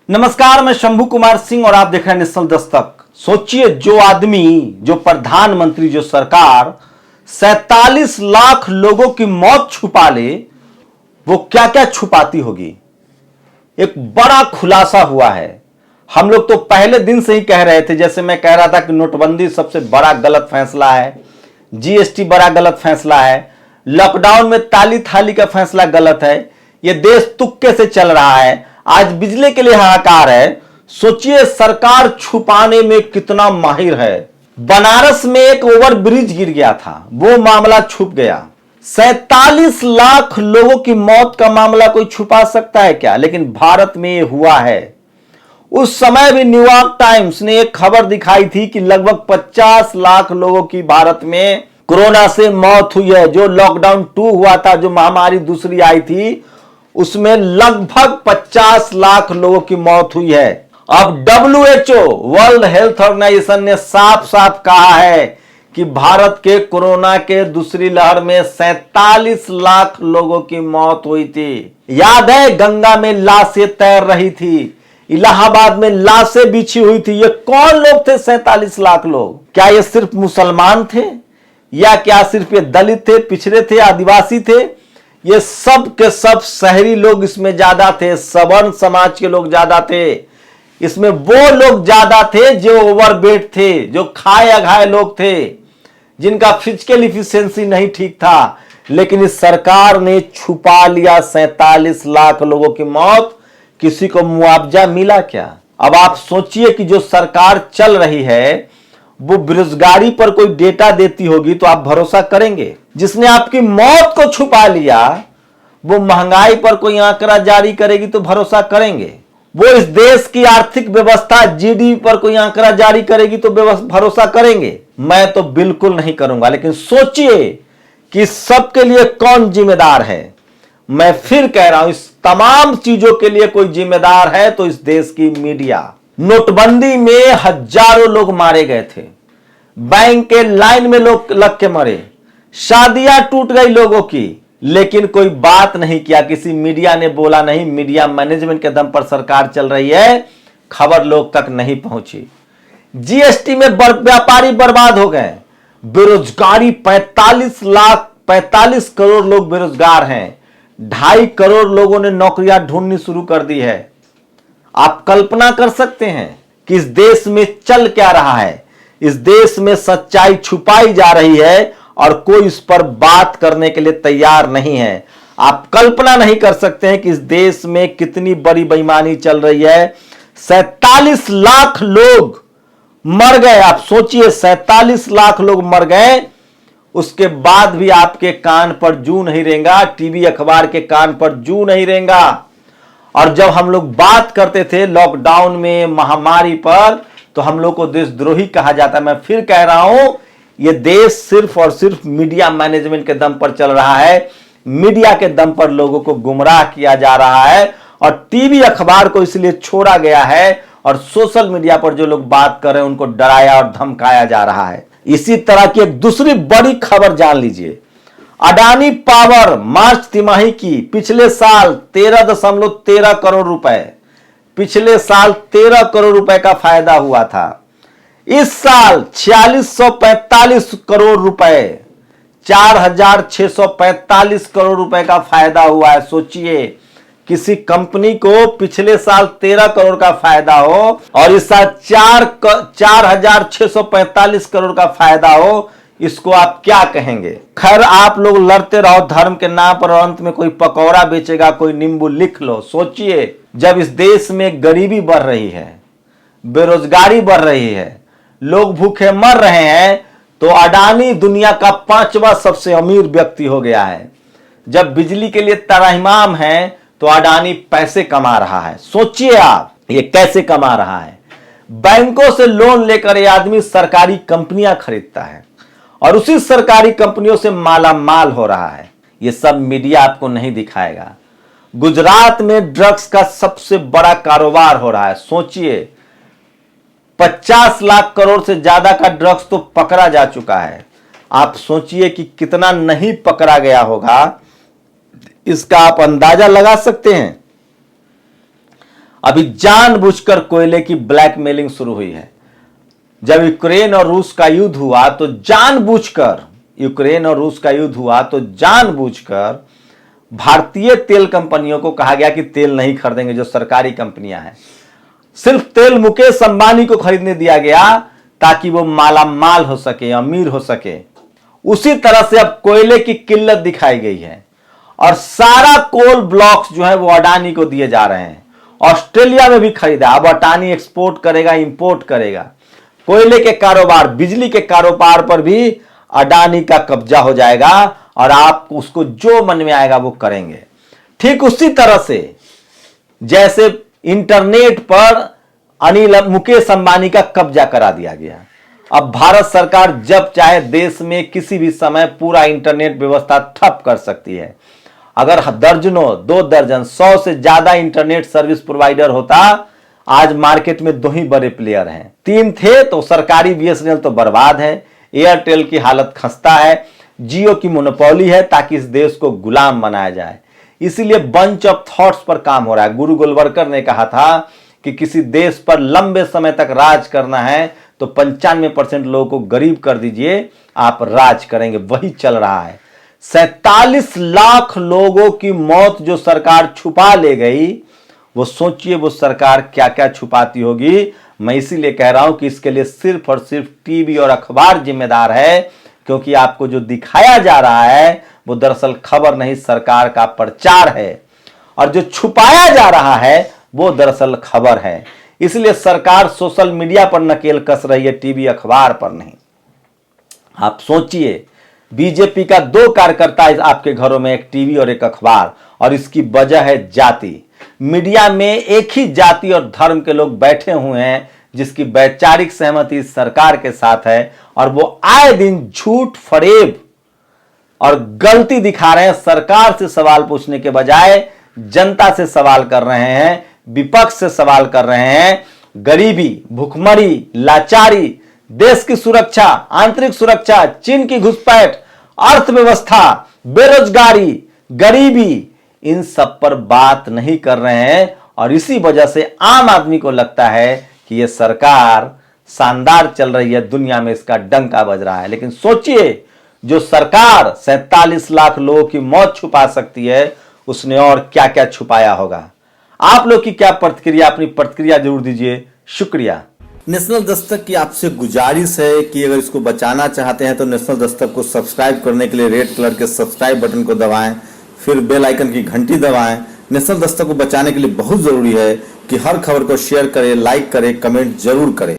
नमस्कार, मैं शंभू कुमार सिंह और आप देख रहे हैं नेशनल दस्तक। सोचिए, जो आदमी, जो प्रधानमंत्री, जो सरकार 47 लाख लोगों की मौत छुपा ले, वो क्या क्या छुपाती होगी। एक बड़ा खुलासा हुआ है। हम लोग तो पहले दिन से ही कह रहे थे, जैसे मैं कह रहा था कि नोटबंदी सबसे बड़ा गलत फैसला है, जीएसटी बड़ा गलत फैसला है, लॉकडाउन में ताली थाली का फैसला गलत है, ये देश तुक्के से चल रहा है, आज बिजली के लिए हाहाकार है। सोचिए सरकार छुपाने में कितना माहिर है। बनारस में एक ओवरब्रिज गिर गया था, वो मामला छुप गया। 47 लाख लोगों की मौत का मामला कोई छुपा सकता है क्या? लेकिन भारत में ये हुआ है। उस समय भी न्यूयॉर्क टाइम्स ने एक खबर दिखाई थी कि लगभग 50 लाख लोगों की भारत में कोरोना से मौत हुई है। जो लॉकडाउन 2 हुआ था, जो महामारी दूसरी आई थी, उसमें लगभग 50 लाख लोगों की मौत हुई है। अब WHO, वर्ल्ड हेल्थ ऑर्गेनाइजेशन ने साफ साफ कहा है कि भारत के कोरोना के दूसरी लहर में 47 लाख लोगों की मौत हुई थी। याद है, गंगा में लाशें तैर रही थी, इलाहाबाद में लाशें बिछी हुई थी। ये कौन लोग थे 47 लाख लोग? क्या ये सिर्फ मुसलमान थे, या क्या सिर्फ ये दलित थे, पिछड़े थे, आदिवासी थे? ये सब के सब शहरी लोग इसमें ज्यादा थे, सवर्ण समाज के लोग ज्यादा थे। इसमें वो लोग ज्यादा थे जो ओवरवेट थे, जो खाए अघाए लोग थे, जिनका फिजिकल इफिशियंसी नहीं ठीक था। लेकिन इस सरकार ने छुपा लिया 47 लाख लोगों की मौत। किसी को मुआवजा मिला क्या? अब आप सोचिए कि जो सरकार चल रही है वो बेरोजगारी पर कोई डेटा देती होगी तो आप भरोसा करेंगे? जिसने आपकी मौत को छुपा लिया वो महंगाई पर कोई आंकड़ा जारी करेगी तो भरोसा करेंगे? वो इस देश की आर्थिक व्यवस्था जीडीपी पर कोई आंकड़ा जारी करेगी तो भरोसा करेंगे? मैं तो बिल्कुल नहीं करूंगा। लेकिन सोचिए कि सबके लिए कौन जिम्मेदार है। मैं फिर कह रहा हूं, इस तमाम चीजों के लिए कोई जिम्मेदार है तो इस देश की मीडिया। नोटबंदी में हजारों लोग मारे गए थे, बैंक के लाइन में लोग लग के मरे, शादियां टूट गई लोगों की, लेकिन कोई बात नहीं किया। किसी मीडिया ने बोला नहीं। मीडिया मैनेजमेंट के दम पर सरकार चल रही है, खबर लोग तक नहीं पहुंची। जीएसटी में व्यापारी बर्बाद हो गए। बेरोजगारी 45 करोड़ लोग बेरोजगार हैं। 2.5 करोड़ लोगों ने नौकरियां ढूंढनी शुरू कर दी है। आप कल्पना कर सकते हैं कि इस देश में चल क्या रहा है। इस देश में सच्चाई छुपाई जा रही है और कोई इस पर बात करने के लिए तैयार नहीं है। आप कल्पना नहीं कर सकते हैं कि इस देश में कितनी बड़ी बेईमानी चल रही है। 47 लाख लोग मर गए। आप सोचिए, 47 लाख लोग मर गए, उसके बाद भी आपके कान पर जू नहीं रेंगा, टीवी अखबार के कान पर जू नहीं रेंगा। और जब हम लोग बात करते थे लॉकडाउन में, महामारी पर, तो हम लोग को देशद्रोही कहा जाता है। मैं फिर कह रहा हूं, यह देश सिर्फ और सिर्फ मीडिया मैनेजमेंट के दम पर चल रहा है। मीडिया के दम पर लोगों को गुमराह किया जा रहा है और टीवी अखबार को इसलिए छोड़ा गया है और सोशल मीडिया पर जो लोग बात कर रहे हैं उनको डराया और धमकाया जा रहा है। इसी तरह की एक दूसरी बड़ी खबर जान लीजिए। अडानी पावर मार्च तिमाही की पिछले साल 13.13 करोड़ रुपए, पिछले साल 13 करोड़ रुपए का फायदा हुआ था। इस साल 4645 करोड़ रुपए, 4645 करोड़ रुपए का फायदा हुआ है। सोचिए, किसी कंपनी को पिछले साल 13 करोड़ का फायदा हो और इस साल 4645 करोड़ का फायदा हो, इसको आप क्या कहेंगे? खैर, आप लोग लड़ते रहो धर्म के नाम पर, अंत में कोई पकौड़ा बेचेगा, कोई नींबू लिख लो। सोचिए, जब इस देश में गरीबी बढ़ रही है, बेरोजगारी बढ़ रही है, लोग भूखे मर रहे हैं, तो अडानी दुनिया का 5वां सबसे अमीर व्यक्ति हो गया है। जब बिजली के लिए त्राहिमाम है तो अडानी पैसे कमा रहा है। सोचिए आप, ये कैसे कमा रहा है। बैंकों से लोन लेकर ये आदमी सरकारी कंपनियां खरीदता है और उसी सरकारी कंपनियों से माला माल हो रहा है। ये सब मीडिया आपको नहीं दिखाएगा। गुजरात में ड्रग्स का सबसे बड़ा कारोबार हो रहा है। सोचिए, 50 लाख करोड़ से ज्यादा का ड्रग्स तो पकड़ा जा चुका है। आप सोचिए कि कितना नहीं पकड़ा गया होगा, इसका आप अंदाजा लगा सकते हैं। अभी जानबूझकर कोयले की ब्लैकमेलिंग शुरू हुई है। जब यूक्रेन और रूस का युद्ध हुआ तो जानबूझकर भारतीय तेल कंपनियों को कहा गया कि तेल नहीं खरीदेंगे, जो सरकारी कंपनियां हैं। सिर्फ तेल मुकेश अंबानी को खरीदने दिया गया ताकि वो मालामाल हो सके, अमीर हो सके। उसी तरह से अब कोयले की किल्लत दिखाई गई है और सारा कोल ब्लॉक्स जो है वो अडानी को दिए जा रहे हैं। ऑस्ट्रेलिया में भी खरीदा, अब अडानी एक्सपोर्ट करेगा, इंपोर्ट करेगा। कोयले के कारोबार, बिजली के कारोबार पर भी अडानी का कब्जा हो जाएगा और आप उसको जो मन में आएगा वो करेंगे। ठीक उसी तरह से जैसे इंटरनेट पर मुकेश अंबानी का कब्जा करा दिया गया। अब भारत सरकार जब चाहे देश में किसी भी समय पूरा इंटरनेट व्यवस्था ठप कर सकती है। अगर दर्जनों, 2 दर्जन, 100 से ज्यादा इंटरनेट सर्विस प्रोवाइडर होता, आज मार्केट में 2 ही बड़े प्लेयर हैं। 3 थे तो सरकारी बीएसएनएल तो बर्बाद है, एयरटेल की हालत खस्ता है, जियो की मोनोपोली है ताकि इस देश को गुलाम बनाया जाए। इसीलिए बंच ऑफ थॉट्स पर काम हो रहा है। गुरु गोलवलकर ने कहा था कि किसी देश पर लंबे समय तक राज करना है तो 95% लोगों को गरीब कर दीजिए, आप राज करेंगे। वही चल रहा है। 47 लाख लोगों की मौत जो सरकार छुपा ले गई, वो सोचिए वो सरकार क्या क्या छुपाती होगी। मैं इसीलिए कह रहा हूं कि इसके लिए सिर्फ और सिर्फ टीवी और अखबार जिम्मेदार है, क्योंकि आपको जो दिखाया जा रहा है वो दरअसल खबर नहीं, सरकार का प्रचार है, और जो छुपाया जा रहा है वो दरअसल खबर है। इसलिए सरकार सोशल मीडिया पर नकेल कस रही है, टीवी अखबार पर नहीं। आप सोचिए, बीजेपी का 2 कार्यकर्ता आपके घरों में, एक टीवी और एक अखबार, और इसकी वजह है जाति। मीडिया में एक ही जाति और धर्म के लोग बैठे हुए हैं जिसकी वैचारिक सहमति सरकार के साथ है, और वो आए दिन झूठ, फरेब और गलती दिखा रहे हैं। सरकार से सवाल पूछने के बजाय जनता से सवाल कर रहे हैं, विपक्ष से सवाल कर रहे हैं। गरीबी, भुखमरी, लाचारी, देश की सुरक्षा, आंतरिक सुरक्षा, चीन की घुसपैठ, अर्थव्यवस्था, बेरोजगारी, गरीबी, इन सब पर बात नहीं कर रहे हैं। और इसी वजह से आम आदमी को लगता है कि यह सरकार शानदार चल रही है, दुनिया में इसका डंका बज रहा है। लेकिन सोचिए, जो सरकार 47 लाख लोगों की मौत छुपा सकती है, उसने और क्या क्या छुपाया होगा। आप लोग की क्या प्रतिक्रिया, अपनी प्रतिक्रिया जरूर दीजिए। शुक्रिया। नेशनल दस्तक की आपसे गुजारिश है कि अगर इसको बचाना चाहते हैं तो नेशनल दस्तक को सब्सक्राइब करने के लिए रेड कलर के सब्सक्राइब बटन को दबाएं, फिर बेल आइकन की घंटी दबाएं। नेशनल दस्तक को बचाने के लिए बहुत जरूरी है कि हर खबर को शेयर करें, लाइक करें, कमेंट जरूर करें।